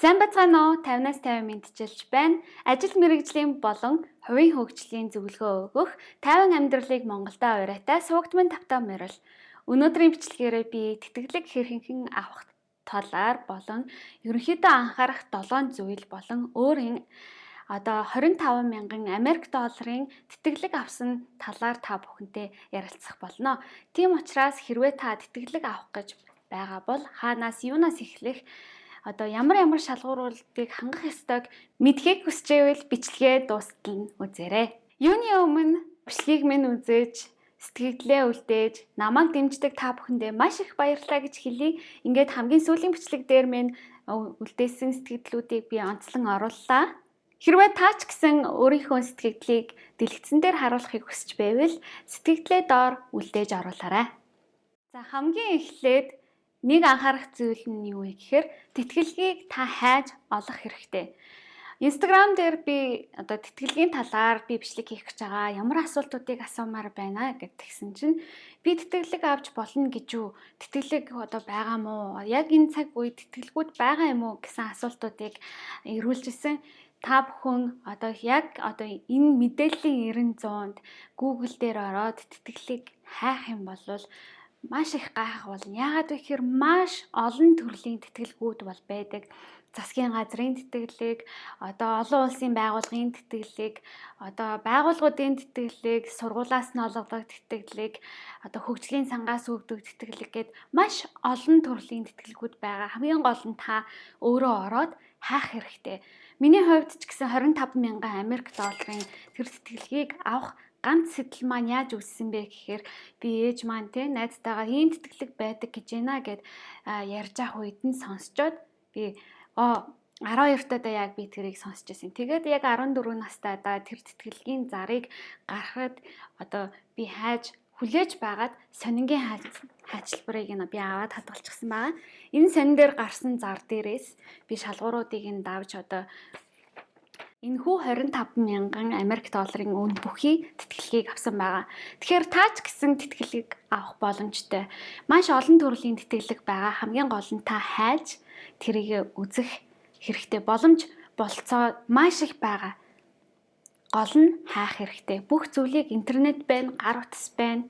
Сайн бацгаана уу? 50-аас 50 мэдчилж байна. Ажил мэргэжлийн болон хувийн хөгжлийн зөвлөгөө өгөх 50 амьдралыг Монголдо ураатай суугдмын тавтаа морил. Өнөөдрийн бичлэгээрээ би тэтгэлэг хэрхэн авах талаар болон ерөнхийдөө анхаарах 7 зүйл болон өөрийн 25 мянган Америк долларын тэтгэлэг авсан талаар та бүхэнтэй ярилцах болно. Тийм учраас хэрвээ та тэтгэлэг авах гэж байгаа бол хаанаас юунаас эхлэх ямар шалгууруултыг хангах ёстойг мэдхийг хүсэж байвал бичлэгээ дуустал нь үзээрэй. Юуны өмнө бичлэгийг минь үзэж сэтгэгдлээ үлдээж намайг дэмждэг та бүхэндээ маш их баярлалаа гэж хэлье. Ингээд хамгийн сүүлийн бичлэг дээр минь үлдээсэн сэтгэгдлүүдийг би онцлон орууллаа. Хэрвээ та ч гэсэн өөрийнхөө сэтгэгдлийг дэлгэцэн дээр харуулахыг хүсэж байвал сэтгэгдлээ доор үлдээж оруулаарай. За хамгийн эхлээд нэг анхаарах зүйл нь юу вэ гэхээр тэтгэлгийг та хайж олох хэрэгтэй. Instagram дээр би тэтгэлгийн талаар би бичлэг хийх гэж байгаа. Ямар асуултуудыг асуумаар байна гэдгсэн чинь би тэтгэлэг авч болно гэж үү? Тэтгэлэг байгаа мó? Яг энэ цаг үед тэтгэлгүүд байгаа юм уу гэсэн асуултуудыг ирүүлжсэн. Та бүхэн энэ мэдээллийн 90-100-д Google дээр ороод тэтгэлэг хайх юм бол маш их гайхах болно. Яагаад вэ гэхээр маш олон төрлийн тэтгэлгүүд бол байдаг. Засгийн газрын тэтгэлэг, олон улсын байгууллагын тэтгэлэг, байгууллагуудын тэтгэлэг, сургуулиас нь олгодог тэтгэлэг, хөгжлийн сангаас өгдөг тэтгэлэг гэд маш олон төрлийн тэтгэлгүүд байгаа. Хамгийн гол нь та өөрөө ороод хайх хэрэгтэй. Миний хувьд ч гэсэн 25 мянган Америк долларын тэр тэтгэлгийг авах ганц сэтэл маань яаж үүссэн бэ гэхээр би ээж маань найзтайгаа ийм тэтгэлэг байдаг гэж байна гэд ярьж авах үед нь сонсчоод би 12 таа яг би тэрийг сонсч байсан. Тэгээд яг 14 настайдаа тэр тэтгэлгийн зарыг гаргахад би хайж хүлээж байгаад сонингийн хайчилбарыг би аваад хадгалчихсан байгаа. Энэ сонин дээр гарсан зар дээрээс би шалгууруудыг давж энэхүү 25 мянган Америк долларын үн бүхий тэтгэлгийг авсан байгаа. Тэгэхээр та ч гэсэн тэтгэлэг авах боломжтой. Маш олон төрлийн тэтгэлэг байгаа. Хамгийн гол нь та хайж тэрийг үзэх хэрэгтэй. Боломж болцоо маш их байгаа. Гол нь хайх хэрэгтэй. Бүх зүйлийг интернет байна, гар утас байна.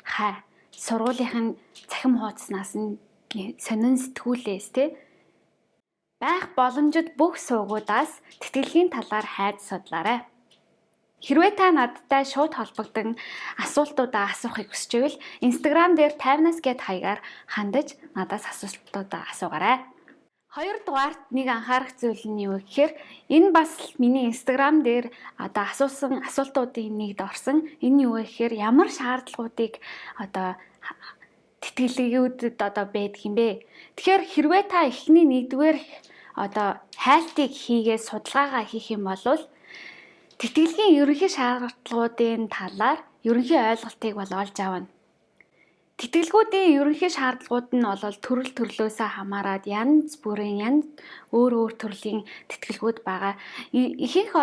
Хай. Сургуулийнхын цахим хуудаснаас нь сонин сэтгүүлээс байх боломжит бүх суугуудаас тэтгэлгийн талаар хайж судлаарай. Хэрвээ та надтай шууд холбогдсон асуултуудаа асуухыг хүсэж байвал Instagram дээр 50-аас гэд хаягаар хандаж надаас асуултуудаа асуугаарай. Хоёрдугаарт нэг анхаарах зүйл нь юу гэхээр энэ бас миний Instagram дээр асуусан асуултуудын нэгд орсон. Энэ юу вэ гэхээр ямар шаардлагуудыг тэтгэлгүүдэд байдаг юм бэ? Тэгэхээр хэрвээ та эхний нэгдүгээр хайлтыг хийгээд судалгаагаа хийх юм бол тэтгэлгийн ерөнхий шаардлагуудын талаар ерөнхий ойлголтыг бол олж авна. Тэтгэлгүүдийн ерөнхий шаардлагууд нь бол төрөл төрлөөсөө хамаарат янз бүрийн өөр төрлийн тэтгэлгүүд байгаа. Ихэнх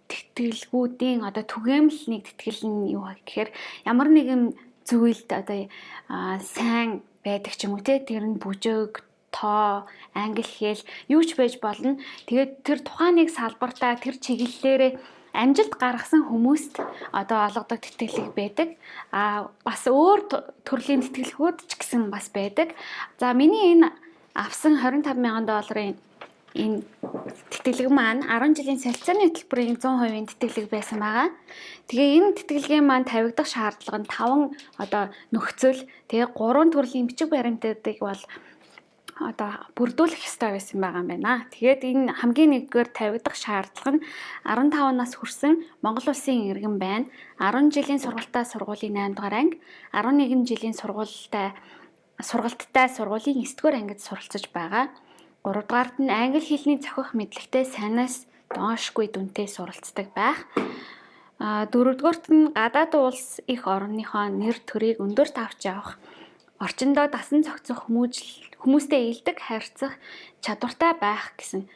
тэтгэлгүүдийн түгээмэл нэг тэтгэл нь юу гэхээр ямар нэгэн зүйлд сайн байдаг ч юм уу тэр нь бүжөг, тоо, англи хэл юу ч байж болно. Тэгээд тэр тухайн нэг салбартаа тэр чиглэлээрээ амжилт гаргасан хүмүүст олгодог тэтгэлэг байдаг. Бас өөр төрлийн тэтгэлгүүд ч гэсэн бас байдаг. За миний энэ авсан 25 мянган долларын энэ тэтгэлэг маань 10 жилийн солилцооны хөтөлбөрийн 100% тэтгэлэг байсан байгаа. Тэгээ энэ тэтгэлгийн маань тавигдах шаардлага нь 5 нөхцөл тэгээ 3 төрлийн бичиг баримтуудыг бол бүрдүүлэх ёстой байсан байгаа юм байна. Тэгээд энэ хамгийн нэгдүгээр тавигдах шаардлага нь 15 нас хүрсэн Монгол улсын иргэн байна. 10 жилийн сургалтаа сургуулийн 8 дугаар анги, 11 жилийн сургалттай сургуулийн 9 дугаар ангид суралцж байгаа. 3 дугаарт нь англи хэлний зохих мэдлэгтэй сайнаас доошгүй дүнтэй суралцдаг байх. 4 дугаарт нь гадаад улс их орныхоо нэр төрийг өндөрт авч явах. Орчиндөө дасан зохицох хүмүүстэй илдэг харьцах чадвартай байх гэсэн.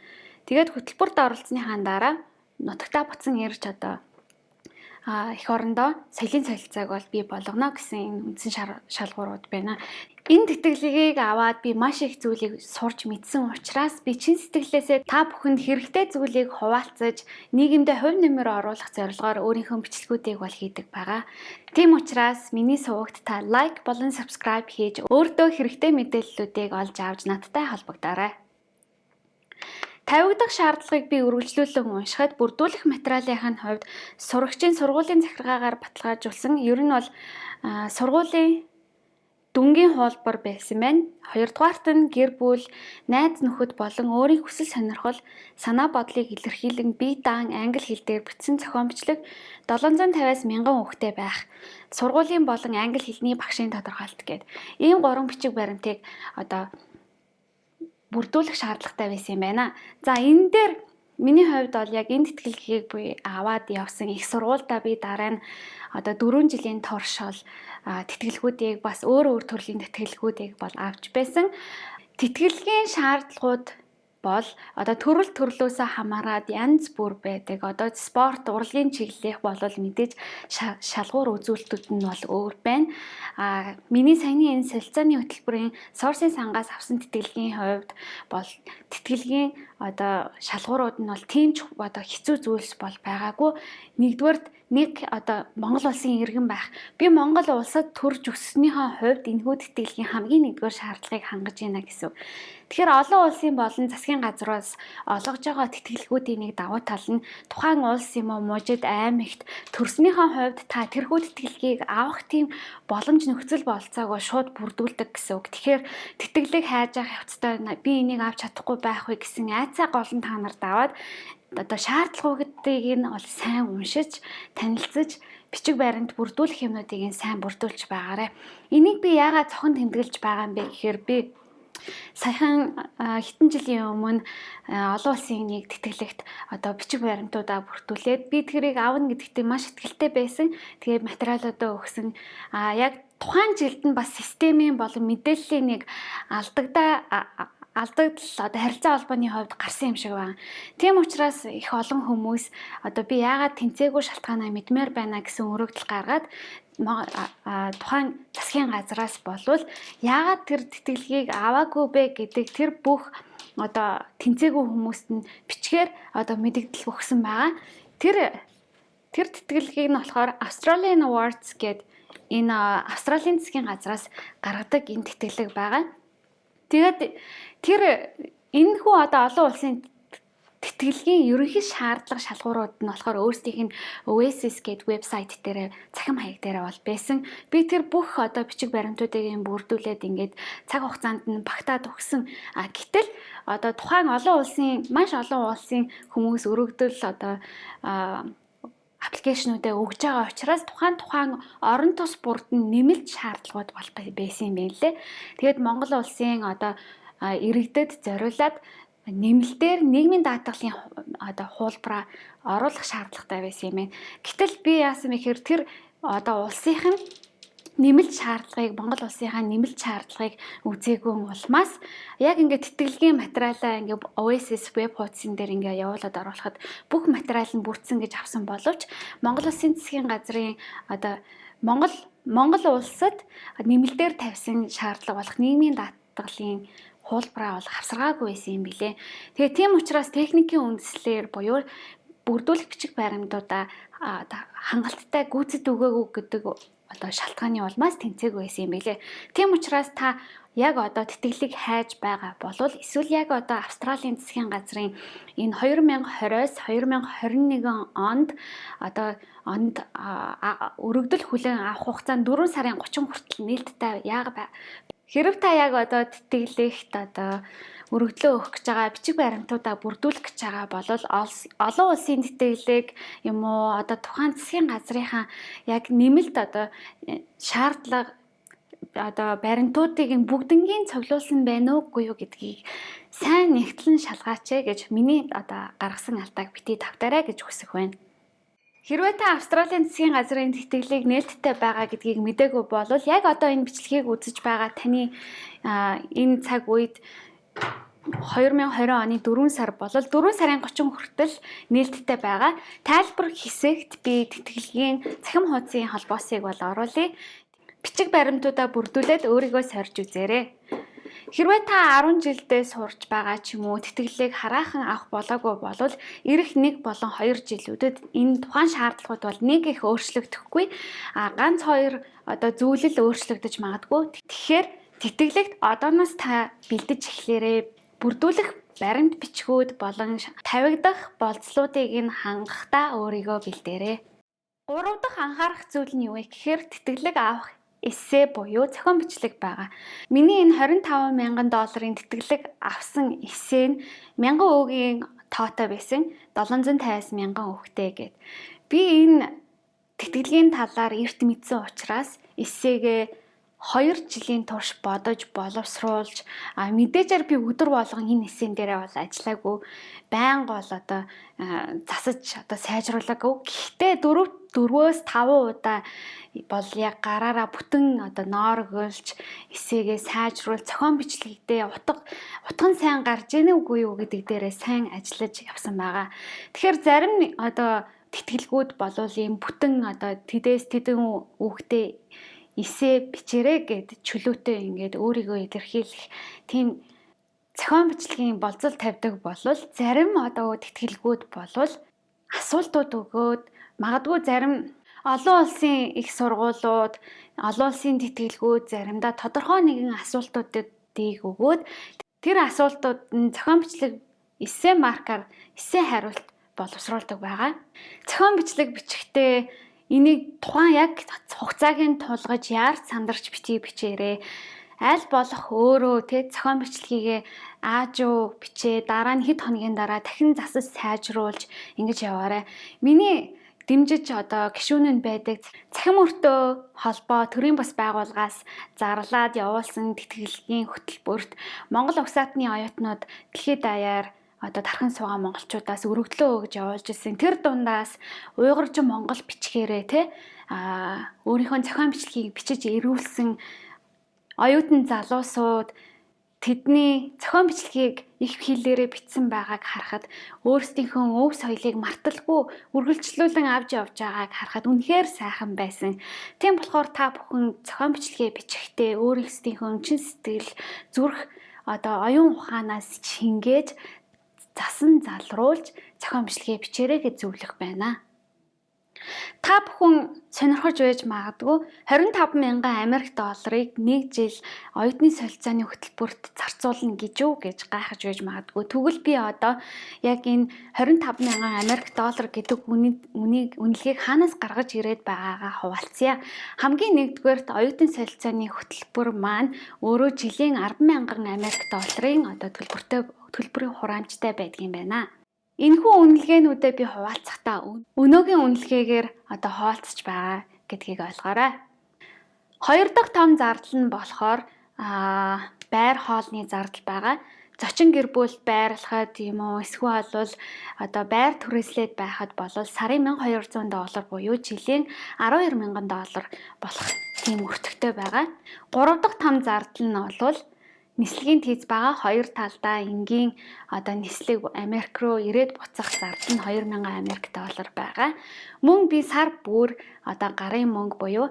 Тэгээд хөтөлбөрт оролцсоныхаа дараа нутагтаа буцан ирж Эх орондоо соёлын солилцоог бол бий болгоно гэсэн үндсэн шалгуурууд байна. Энэ тэтгэлгийг аваад би маш их зүйлийг сурч мэдсэн учраас би чин сэтгэлээсээ та бүхэнд хэрэгтэй зүйлийг хуваалцаж нийгэмдээ хувь нэмэр оруулах зорилгоор өөрийнхөө бичлэгүүдийг бол хийдэг байгаа. Тийм учраас миний сувагт та лайк болон subscribe хийж өөртөө хэрэгтэй мэдээллүүдийг олж авч надтай холбогдоорой. Тавигдах шаардлагыг би үргэлжлүүлэн уншихад бүрдүүлэх материалын хувьд сурагчийн сургуулийн захиргаагаар баталгаажуулсан ер нь бол сургуулийн дүнгийн хуулбар байсан байна. Хоёрдугаарт нь гэр бүл, найз нөхөд болон өөрийн хүсэл сонирхол, санаа бодлыг илэрхийлэн бие даан англи хэл дээр бичсэн зохион бичлэг 750-аас 1000 үгтэй байх. Сургуулийн болон англи хэлний багшийн тодорхойлт гээд ийм 3 бичиг баримтыг бүрдүүлэх шаардлагатай байсан юм байна. За энэ дээр миний хувьд бол яг энэ тэтгэлгийг би аваад явсан их сургуультай би дараа нь 4 жилийн турш бол тэтгэлгүүдийг бас өөр төрлийн тэтгэлгүүдийг бол авч байсан. Тэтгэлгийн шаардлагууд бол төрөл төрлөөсөө хамаарат янз бүр байдаг. Спорт, урлагийн чиглэлийнх бол мэдээж шалгуур үзүүлэлтүүд нь бол өөр байна. Миний саяны энэ солилцооны хөтөлбөрийн сорсын сангаас авсан тэтгэлгийн хувьд бол тэтгэлгийн шалгуурууд нь бол тийм ч хэцүү зүйлс бол байгаагүй. Нэгдүгээрт Монгол улсын иргэн байх. Би Монгол улсад төрж өссөнийхөө хувьд энэхүү тэтгэлгийн хамгийн нэгдүгээр шаардлагыг хангаж байна гэсэн. Тэгэхээр олон улсын болон засгийн газраас олгож байгаа тэтгэлгүүдийн нэг давуу тал нь тухайн улс юм уу мужид аймагт төрснийхөө хувьд та тэрхүү тэтгэлгийг авах тийм боломж нөхцөл болцоогоо шууд бүрдүүлдэг гэсэн үг. Тэгэхээр тэтгэлийг хайж явах явцдаа би энийг авч чадахгүй байх вэ гэсэн айцаа голн та нарт аваад шаардлагуудыг нь ол сайн уншиж, танилцж, бичиг баримт бүрдүүлэх юмнуудыг нь сайн бүрдүүлж байгаарай. Энийг би яагаад цохон тэмдэглэж байгаа юм бэ гэхээр би саяхан хэдэн жилийн өмнө олон улсын нэг тэтгэлэгт бичиг баримтуудаа бүрдүүлээд би тэрийг авна гэдэгтээ маш итгэлтэй байсан. Тэгээд материалуудаа өгсөн. Яг тухайн жилд нь бас системийн болон мэдээллийн нэг алдагдал харилцаа холбооны хувьд гарсан юм шиг байна. Тийм учраас их олон хүмүүс би яагаад тэнцээгүй шалтгаанаа мэдмээр байна гэсэн өргөдөл гаргаад тухайн засгийн газраас болвол яагаад тэр тэтгэлгийг аваагүй бэ гэдэг тэр бүх тэнцээгүй хүмүүст нь бичгээр мэдэгдэл өгсөн байгаа. Тэр тэтгэлгийг нь болохоор Australian Awards гэдэг энэ Австралийн засгийн газраас гаргадаг энэ тэтгэлэг байгаа. Тэгээд тэр энэхүү олон улсын тэтгэлгийн ерөнхий шаардлага шалгуурууд нь болохоор өөрсдийнх нь Oasis гэдэг вебсайт дээр цахим хаяг дээр бол байсан. Би тэр бүх бичиг баримтуудыг бүрдүүлээд ингээд цаг хугацаанд нь багтаад өгсөн. Гэтэл тухайн маш олон улсын хүмүүс өргөдөл аппликейшнуудаа өгж байгаа учраас тухайн орон тус бүрд нь нэмэлт шаардлагууд бол байсан юм байна лээ. Тэгээд Монгол улсын иргэдэд зориулаад нэмэлтээр нийгмийн даатгалын хуулбараа оруулах шаардлагатай байсан юм байна. Гэтэл би яасан бэ гэхээр тэр улсынх нь нэмэлт шаардлагыг Монгол улсынхаа нэмэлт шаардлагыг үзээгүй улмаас яг ингээд тэтгэлгийн материалаа ингээд Oasis веб хуудсан дээр ингээд явуулаад оруулахад бүх материал нь бүрдсэн гэж авсан боловч Монгол улсын засгийн газрын Монгол улсад нэмэлтээр тавьсан шаардлага болох нийгмийн даатгалын хуулбараа бол хавсаргаагүй байсан юм билээ. Тэгээ тийм учраас техникийн үндэслэлээр буюу бүрдүүлэх бичиг баримтуудаа хангалттай гүйцэд өгөөгүй гэдэг шалтгааны улмаас тэнцээгүй байсан юм билээ. Тийм учраас та яг тэтгэлийг хайж байгаа болвол эсвэл яг Австралийн засгийн газрын энэ 2020-с 2021 онд өргөдөл хүлээн авах хугацаанд 4 сарын 30 хүртэл нээлттэй хэрэг та яг тэтгэлэгт өргөдлөө өгөх гэж байгаа бичиг баримтуудаа бүрдүүлэх гэж байгаа бол олон улсын тэтгэлэг юм уу тухайн засгийн газрынхаа яг нэмэлт шаардлага баримтуудыг бүгднгийн цуглуулсан байна уугүй юу гэдгийг сайн нэгтлэн шалгаач гэж миний гаргасан алдааг бити тавтаарай гэж хүсэх байна. Хэрвээ та Австралийн засгийн газрын тэтгэлийг нээлттэй байгаа гэдгийг мэдээгүй бол яг энэ бичлэгийг үзэж байгаа таны энэ цаг үед 2020 оны 4 сар болол 4 сарын 30 хүртэл нээлттэй байгаа. Тайлбар хэсэгт би тэтгэлгийн цахим хуудсын холбоосыг бол оруулъя. Бичиг баримтуудаа бүрдүүлээд өөрийгөө сорж үзээрэй. Хэрвээ та 10 жилдээ сурч байгаа ч юм уу тэтгэлийг хараахан авах болоогүй бол ирэх 1 болон 2 жилүүдэд энэ тухайн шаардлагууд бол нэг их өөрчлөгдөхгүй. Ганц 2 зүйлэл өөрчлөгдөж магадгүй. Тэгэхээр тэтгэлэгт одооноос та бэлдэж эхлээрэй. Бүрдүүлэх баримт бичгүүд болон тавигдах болцлуудыг нь хангахдаа өөрийгөө бэлдээрэй. 3 дахь анхаарах зүйл нь юу вэ гэхээр тэтгэлэг авах эссе буюу зохион бичлэг байгаа. Миний энэ 25,000 долларын тэтгэлэг авсан эссе нь 1000 өгийн тоотой байсан 750,000 өгтэй гэд. Би энэ тэтгэлгийн талаар эрт мэдсэн учраас эссегээ 2 жилийн турш бодож боловсруулж мэдээжээр би өдөр болгон энэ эссен дээрээ бол ажиллаагүй байнга бол засаж сайжруулаагүй. Гэхдээ 4-5 удаа бол яг гараараа бүтэн нооргуулж эссегээ сайжруул зохион бичлэгдээ утган сайн гарч ийнэ үгүй юу гэдэг дээрээ сайн ажиллаж явсан байгаа. Тэгэхээр зарим тэтгэлгүүд болвол ийм бүтэн тэдээс тэдэн үгтэй эссе бичээрэй гэд чөлөөтэй ингээд өөрийгөө илэрхийлэх тийм зохион бичлэгийн болцол тавьдаг болвол зарим тэтгэлгүүд болвол асуултууд өгөөд магадгүй зарим олон улсын их сургуулиуд олон улсын тэтгэлгүүд заримдаа тодорхой нэгэн асуултуудыг өгөөд тэр асуултууд нь зохион бичлэг эссе маркаар эссе хариулт боловсруулдаг байгаа. Зохион бичлэг бичихтэй энийг тухайн яг хугацааг нь тулгаж яарч сандарч бичээрэй. Аль болох өөрөө зохион бичлэгийг аажуу бичээ дараа нь хэд хоногийн дараа дахин засаж сайжруулж ингэж яваарай. Миний дэмжиж гишүүн нь байдаг цахим өртөө холбоо төрийн бас байгууллагаас зарлаад явуулсан тэтгэлгийн хөтөлбөрт Монгол угсаатны оюутнууд дэлхийд даяар тархан суугаа монголчуудаас өргөдлөө өгж явуулж ирсэн. Тэр дундаас уйгуржин монгол бичгээрээ өөрийнхөө зохион бичлэгийг бичиж ирүүлсэн оюутан залуусууд тэдний зохион бичлэгийг их хэлээрээ бичсэн байгааг харахад өөрсдийнхөө өв соёлыг марталгүй үргэлжлүүлэн авч явж байгааг харахад үнэхээр сайхан байсан. Тийм болохоор та бүхэн зохион бичлэгээ бичихдээ өөрсдийнхөө чин сэтгэл зүрх оюун ухаанаас шингээж засан залруулж зохион бичлэгээ бичээрэй гэж зөвлөх байна. Та бүхэн сонирхож байж магадгүй 25,000 Америк долларыг 1 жил оюутны солилцооны хөтөлбөрт зарцуулна гэж гайхаж байж магадгүй. Тэгвэл би яг энэ 25,000 Америк доллар гэдэг үнэлгээг хаанаас гаргаж ирээд байгаагаа хуваалцъя. Хамгийн нэгдүгээрт оюутны солилцооны хөтөлбөр маань өөрөө жилийн 10,000 Америк долларын төлбөрийн хураамжтай байдаг юм байна. Энэхүү үнэлгээнүүдээ би хуваалцахдаа өнөөгийн үнэлгээгээр хуваалцаж байгаа гэдгийг ойлгоорой. 2 дахь том зардал нь болохоор байр хоолны зардал байгаа. Зочин гэр бүл байрлахад юм уу эсвэл бол байр түрээслээд байхад бол сарын $1200 буюу жилийн $12,000 болох тийм өртөгтэй байгаа. 3 дахь том зардал нь бол нислэгийн тийз байгаа. Хоёр талдаа энгийн нислэг Америк руу ирээд буцах зардал нь $2,000 байгаа. Мөн би сар бүр гарын мөнгө буюу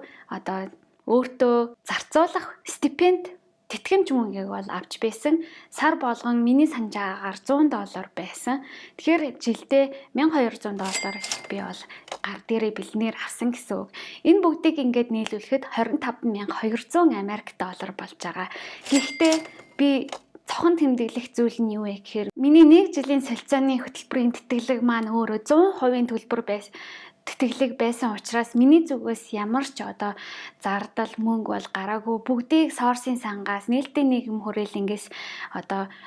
өөртөө зарцуулах стипенд тэтгэмж мөнгийг бол авч байсан. Сар болгон миний санаж байгаагаар $100 байсан. Тэгэхээр жилдээ $1,200 би бол гар дээрээ бэлнээр авсан гэсэн үг. Энэ бүгдийг ингээд нийлүүлэхэд $25,200 болж байгаа. Гэхдээ би цохон тэмдэглэх зүйл нь юу вэ гэхээр миний 1 жилийн солилцооны хөтөлбөрийн тэтгэлэг маань өөрөө 100% төлбөр тэтгэлэг байсан учраас миний зүгээс ямар ч зардал мөнгө бол гараагүй. Бүгдийг сорсын сангаас нээлттэй нийгэм хүрээлэнгээс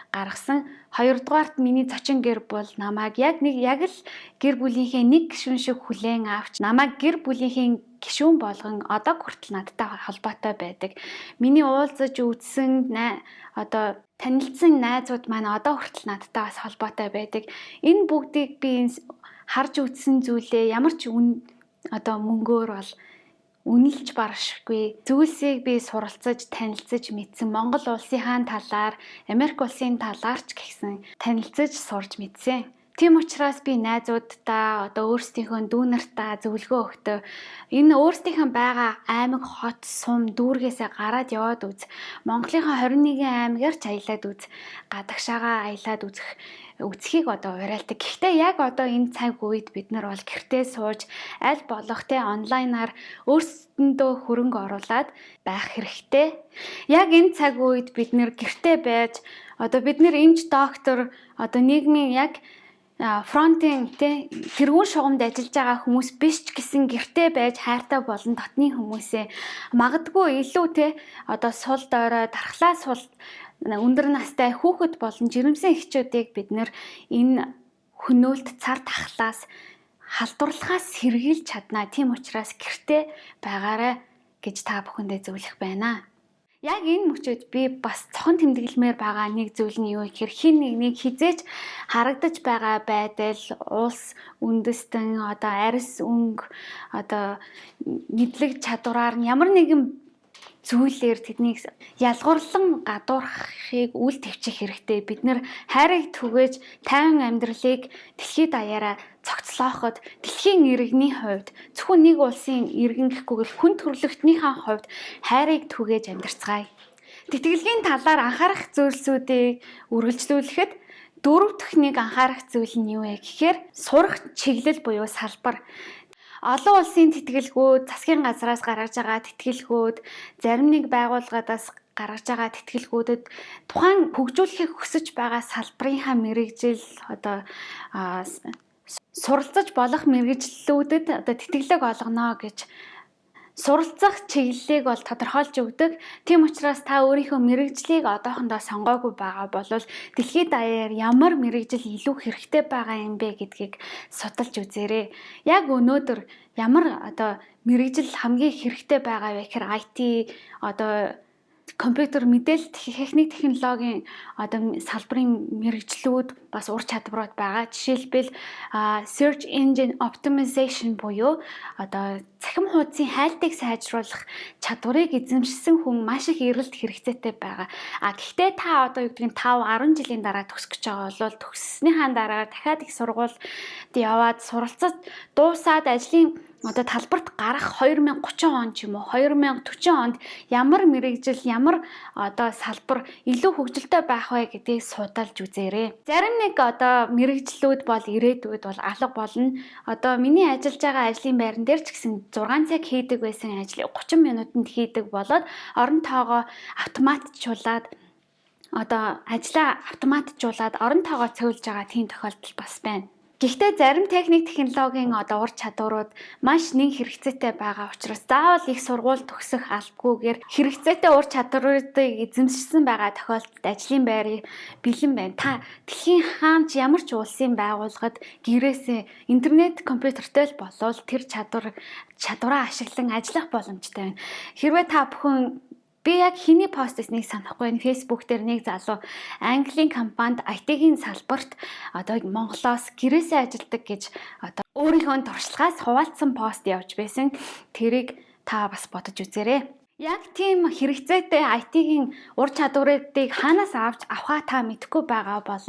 гаргасан. Хоёрдугаарт миний зочин гэр бүл намайг яг л гэр бүлийнхээ нэг гишүүн шиг хүлээн авч намайг гэр бүлийнхээ гишүүн болгон хүртэл надтай холбоотой байдаг. Миний уулзаж үзсэн танилцсан найзууд маань хүртэл надтай бас холбоотой байдаг. Энэ бүгдийг би харж үзсэн зүйлээ ямар ч мөнгөөр бол үнэлж баршгүй зүйлсийг би суралцаж, танилцаж мэдсэн. Монгол улсынхаа талаар, Америк улсын талаар ч гэсэн танилцаж сурч мэдсэн. Тийм учраас би найзуудаа одоо өөрсдийнхөө дүүнартаа зөвлөгөө өгтөө. Энэ өөрсдийнхөө байгаа аймаг, хот, сум, дүүргээсээ гараад яваад үз. Монголынхаа 21 аймгаар ч аялаад үз. Гадагшаагаа аялаад үзхийг одоо уриалдаг. Гэхдээ яг одоо энэ цаг үед бид нар бол гэртээ сууж аль болох те онлайнаар өөрсдөндөө хөрөнгө оруулаад байх хэрэгтэй. Яг энэ цаг үед бид нэр гэртээ байж одоо бид нэр эмч доктор одоо нийгмийн яг фронтын те тэргүүн шугамд ажиллаж байгаа хүмүүс биш ч гэсэн гэртээ байж хайртай болон дотны хүмүүсээ магадгүй илүү те одоо сул дорой дархлаа сул өндөр настай хүүхэд болон жирэмсэн эхчүүдийг бид нэр энэ хөнөөлт цар тахлаас халдварлахаас сэргийлж чадна. Тийм учраас гэртээ байгаарай гэж та бүхэндээ зөвлөх байна. Яг энэ мөчөд би бас цохон тэмдэглэмээр байгаа нэг зүйл нь юу гэхээр хин нэг хизээч харагдаж байгаа байдал, улс үндэстэн, одоо арьс өнгө, одоо мэдлэг чадвараар нь ямар нэгэн зүйлээр тэднийг ялгуурлан гадуурхахыг үл твчих хэрэгтэй. Бид нэр хайрыг түгээж тайван амьдралыг дэлхийд даяараа цогцлооход дэлхийн иргэний хувьд зөвхөн нэг улсын иргэн гэхгүйгээр хүн төрөлхтнийхээ хувьд хайрыг түгээж амьдарцгаая. Тэтгэлгийн талаар анхаарах зүйлсүүдийг үргэлжлүүлэхэд дөрөв дэх нэг анхаарах зүйл нь юу вэ гэхээр сурах чиглэл буюу салбар. Олон улсын тэтгэлгүүд, засгийн газраас гаргаж байгаа тэтгэлгүүд, зарим нэг байгууллагаас гаргаж байгаа тэтгэлгүүдэд тухайн хөгжүүлэхийг хүсэж байгаа салбарынхаа мэрэгжил одоо суралцаж болох мэрэгжлүүдэд одоо тэтгэлэг олгоно гэж суралцах чиглэлийг бол тодорхойлж өгдөг. Тийм учраас та өөрийнхөө мэрэгжлийг одоохондоо сонгоогүй байгаа бол дэлхийд даяар ямар мэрэгжил илүү хэрэгтэй байгаа юм бэ гэдгийг судалж үзээрэй. Яг өнөөдөр ямар одоо мэрэгжил хамгийн хэрэгтэй байгаа вэ гэхээр IT одоо компьютер мэдээлэл техник технологийн одоо салбарын мэрэгжлүүд бас ур чадварууд байгаа. Жишээлбэл search engine optimization буюу одоо цахим хуудсын хайлтыг сайжруулах чадварыг эзэмшсэн хүн маш их эрэлт хэрэгцээтэй байгаа. Гэхдээ та одоо юу гэдгийг 5-10 жилийн дараа төгсөх гэж байгаа бол төгссөнийхаа дараа дахиад их сургуульд яваад суралцаж дуусаад ажлын одоо талбарт гарах 2030 он ч юм уу 2040 онд ямар мэрэгжил ямар одоо салбар илүү хөгжилтэй байх вэ гэдгийг судалж үзээрэй. Зарим нэг одоо мэрэгжлүүд бол ирээдүйд бол алга болно. Одоо миний ажиллаж байгаа ажлын байран дээр ч гэсэн 6 цаг хийдэг байсан ажлыг 30 минутанд хийдэг болоод орон тоогоо автоматжуулаад одоо ажлаа автоматжуулаад орон тоогоо цөөлж байгаа тийм тохиолдол бас байна. Гэхдээ зарим техник технологийн одоо ур чадварууд маш нэг хэрэгцээтэй байгаа учраас заавал их сургууль төгсөх албагүйгээр хэрэгцээтэй ур чадваруудыг эзэмшсэн байгаа тохиолдолд ажлын байрыг бэлэн байна. Та дэлхийн хаанч ямар ч улсын байгууллагад гэрээсээ интернет компьютертэй л болвол тэр чадвараа ашиглан ажиллах боломжтой байна. Хэрвээ та бүхэн би яг хэний постээс нэг санахгүй байна. Facebook дээр нэг залуу Английн компанид IT-ийн салбарт одоо Монголоос гэрээсээ ажилладаг гэж одоо өөрийнхөө туршлагаас хуваалцсан пост явж байсан. Тэрийг та бас бодож үзээрэй. Яг тийм хэрэгцээтэй IT-ийн ур чадваруудыг хаанаас авахаа та мэдэхгүй байгаа бол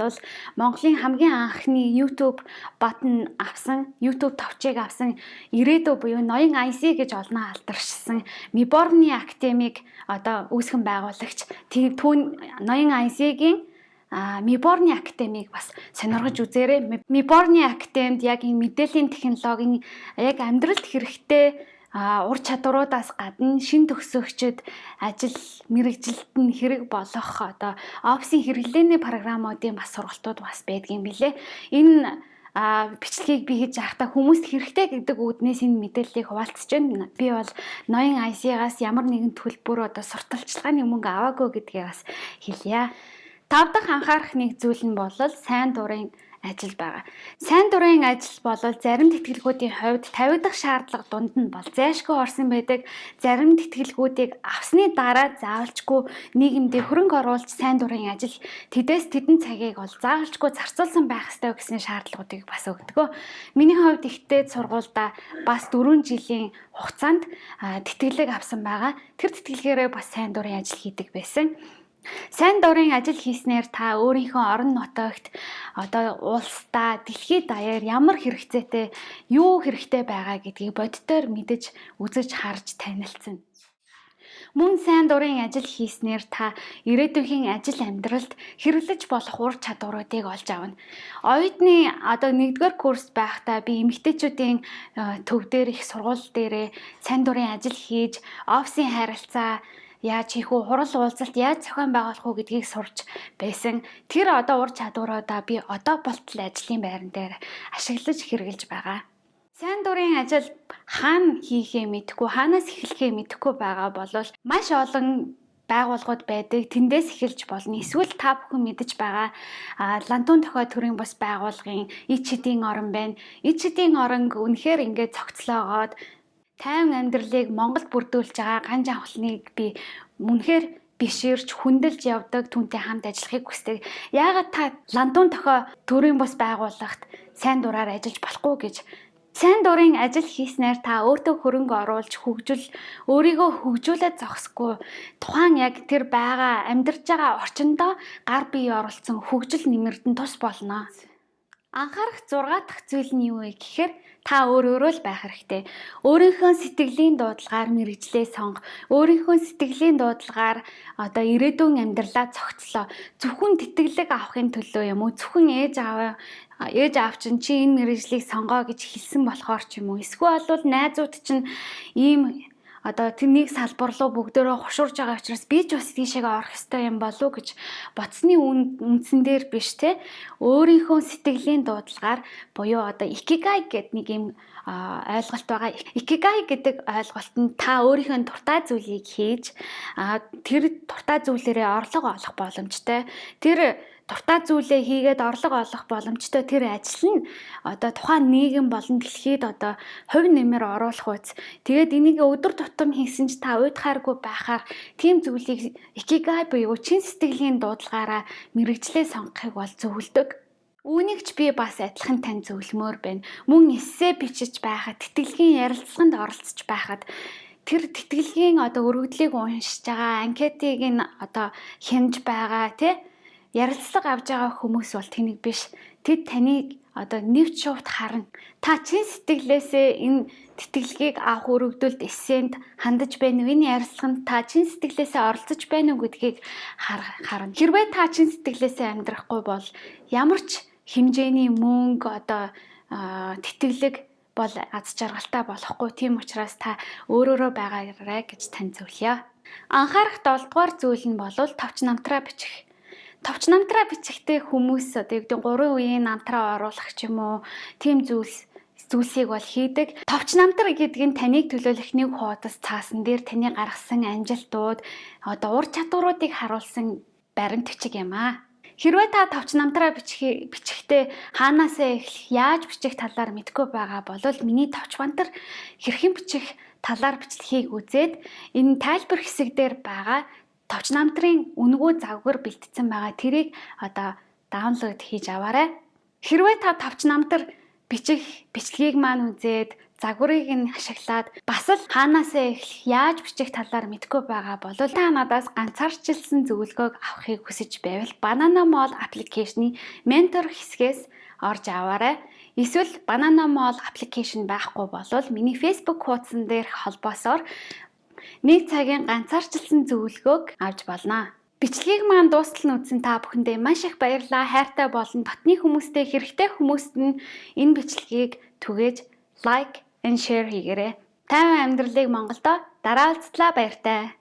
Монголын хамгийн анхны YouTube батн авсан, YouTube товчийг авсан ирээдүй буюу ноён IC гэж олноо алдаршсан Миборны академиг одоо үүсгэн байгуулагч түүн ноён IC-гийн Миборны академиг бас сонирхож үзээрэй. Миборны академид яг энэ мэдээллийн технологийн яг амьдралд хэрэгтэй ур чадваруудаас гадна шин төгсөгчд ажил мэрэгжилд нь хэрэг болох одоо офисын хэрэглээний програмуудын бас сургалтууд бас байдгийн билээ. Энэ бичлэгийг би хийж байхдаа хүмүүст хэрэгтэй гэдэг үднээс энэ мэдээллийг хуваалцаж байна. Би бол ноён IC-гаас ямар нэгэн төлбөр одоо сурталчилгааны мөнгө аваагүй гэдгийг бас хэлье. 5 дахь анхаарах нэг зүйл нь бол сайн дурын ажил байгаа. Сайн дурын ажил бол зарим тэтгэлгүүдийн хувьд тавигдах шаардлага дунд нь бол зайлшгүй орсон байдаг. Зарим тэтгэлгүүдийг авсны дараа заавалчгүй нийгэмдээ хөрөнгө оруулж сайн дурын ажил тэдээс тэдэн цагийг бол заавалчгүй зарцуулсан байх ёстой гэсэн шаардлагуудыг бас өгдөг. Миний хувьд ихтэй сургуультай бас 4 жилийн хугацаанд тэтгэлэг авсан байгаа. Тэр тэтгэлгээрээ бас сайн дурын ажил хийдэг байсан. Сайн дурын ажил хийснээр та өөрийнхөө орон нутагт одоо улсдаа дэлхийд даяар ямар хэрэгцээтэй юу хэрэгтэй байгаа гэдгийг боддоор мэдэж үзэж харж танилцсан. Мөн сайн дурын ажил хийснээр та ирээдүйн ажил амьдралд хэрэглэж болох ур чадваруудыг олж авна. Оюутны одоо 1-р курс байхдаа би эмэгтэйчүүдийн төв дээр их сургууль дээрээ сайн дурын ажил хийж, офисын харилцаа яаж хийх үү, хурал уулзалт яаж зохион байгуулах уу гэдгийг сурч байсан. Тэр одоо ур чадваруудаа би одоо болтол ажлын байран дээр ашиглаж хэрэгжилж байгаа. Сайн дурын ажил хаана хийхээ мэдэхгүй, хаанаас эхлэхээ мэдэхгүй байгаа бол маш олон байгууллагууд байдаг. Тэндээс эхэлж болно. Эсвэл та бүхэн мэдэж байгаа Лантун дохой төрийн бас байгууллагын ид шидийн орон байна. Ид шидийн оронг үнэхээр ингээд цогцлоогоод тайван амьдралыг Монголд бүрдүүлж байгаа ганж авахныг би үнэхээр биширч хүндэлж явдаг, түүнтэй хамт ажиллахыг хүсдэг. Яагаад та Лантун дохой төрийн бас байгууллагт сайн дураар ажиллаж болохгүй гэж. Сайн дурын ажил хийснээр та өөртөө хөрөнгө оруулж өөрийгөө хөгжүүлээд зогсохгүй тухайн яг тэр байгаа амьдарч байгаа орчиндөө гар бие оролцсон хөгжил нэмэрдэн тус болно. Анхаарах 6 дахь зүйл нь юу вэ гэхээр та өөрөөрөө л байх хэрэгтэй. Өөрийнхөө сэтгэлийн дуудлагаар мэрэгжлээ сонго. Өөрийнхөө сэтгэлийн дуудлагаар одоо ирээдүйн амьдралаа цогцлоо. Зөвхөн тэтгэлэг авахын төлөө юм уу? Зөвхөн ээж аав чинь чи энэ мэрэгжлийг сонгоо гэж хэлсэн болохоор ч юм уу? Эсвэл бол найзууд чинь ийм одоо тэрнийг салбар руу бүгдөө хушуурж байгаа учраас би ч бас тийшээгээ орох ёстой юм болов уу гэж бодсны үндсэн дээр биш те өөрийнхөө сэтгэлийн дуудлагаар буюу одоо икигай гэдэг нэг юм ойлголт байгаа. Икигай гэдэг ойлголт нь та өөрийнхөө дуртай зүйлийг хийж тэр дуртай зүйлээрээ орлого олох боломжтой. Тэр дуртай зүйлээ хийгээд орлого олох боломжтой тэр ажил нь одоо тухайн нийгэм болон дэлхийд одоо хувь нэмэр оруулах үз. Тэгээд энийг өдөр тутам хийсэн ч та уйдхааргүй байхаар тийм зүйлийг икигай буюу чин сэтгэлийн дуудлагаараа мэрэгчлээ сонгохыг бол зөвлөдөг. Үүнийг ч би бас адилхан тань зөвлөмөр байна. Мөн эссе бичиж байхад, тэтгэлгийн ярилцлаганд оролцож байхад тэр тэтгэлгийн одоо өргөдлийг уншиж байгаа, анкетыг нь одоо хянаж байгаа тий ярилцлага авж байгаа хүмүүс бол тэнийг биш. Тэд таныг одоо нэвч шувт харна. Та чин сэтгэлээсээ энэ тэтгэлгийг авах өргөдөлд эссенд хандаж байна уу? Энэ ярилцлаганд та чин сэтгэлээсээ оролцож байна уу гэдгийг харна. Хэрвээ та чин сэтгэлээсээ амьдрахгүй бол ямар ч хэмжээний мөнгө одоо тэтгэлэг бол аз жаргалтай болохгүй. Тийм учраас та өөрөөрөө байгаарай гэж тань зөвлөё. Анхаарах 7 дугаар зүйл нь бол товч намтраа бичих. Товч намтраа бичихтэй хүмүүс одоо 3 үеийн намтраа оруулах ч юм уу тийм зүйлсийг бол хийдэг. Товч намтар гэдэг нь таныг төлөөлөх нэг хуудас цаасан дээр таны гаргасан амжилтууд одоо ур чадваруудыг харуулсан баримт бичиг юм аа. Хэрвээ та товч намтраа бичихтэй хаанаасаа эхлэх, яаж бичих талаар мэдгүй байгаа бол миний товч намтар хэрхэн бичих талаар бичлэгийг үзээд энэ тайлбар хэсэг дээр байгаа товч намтрын үнгүү загвар бэлтгэсэн байгаа. Тэрийг одоо даунлод хийж аваарай. Хэрвээ та товч намтар бичлэгийг маань үзээд загварыг нь ашиглаад бас л хаанаасаа эхлэх, яаж бичих талаар мэдгүй байгаа бол та надаас ганцаарчилсан зөвлөгөөг авахыг хүсэж байвал Banana Mall аппликейшны ментор хэсгээс орж аваарай. Эсвэл Banana Mall аппликейшн байхгүй бол миний Facebook хуудсан дээрх холбоосоор нэг цагийн ганцаарчилсан зөвлөгөөг авч болно. Бичлэгийг маань дуустал нь үзсэн та бүхэндээ маш их баярлалаа. Хайртай болон дотны хүмүүстэй хэрэгтэй хүмүүст нь энэ бичлэгийг түгээж like and share хийгээрэй. Тайван амьдралыг Монголдо дараалцлаа баяртай.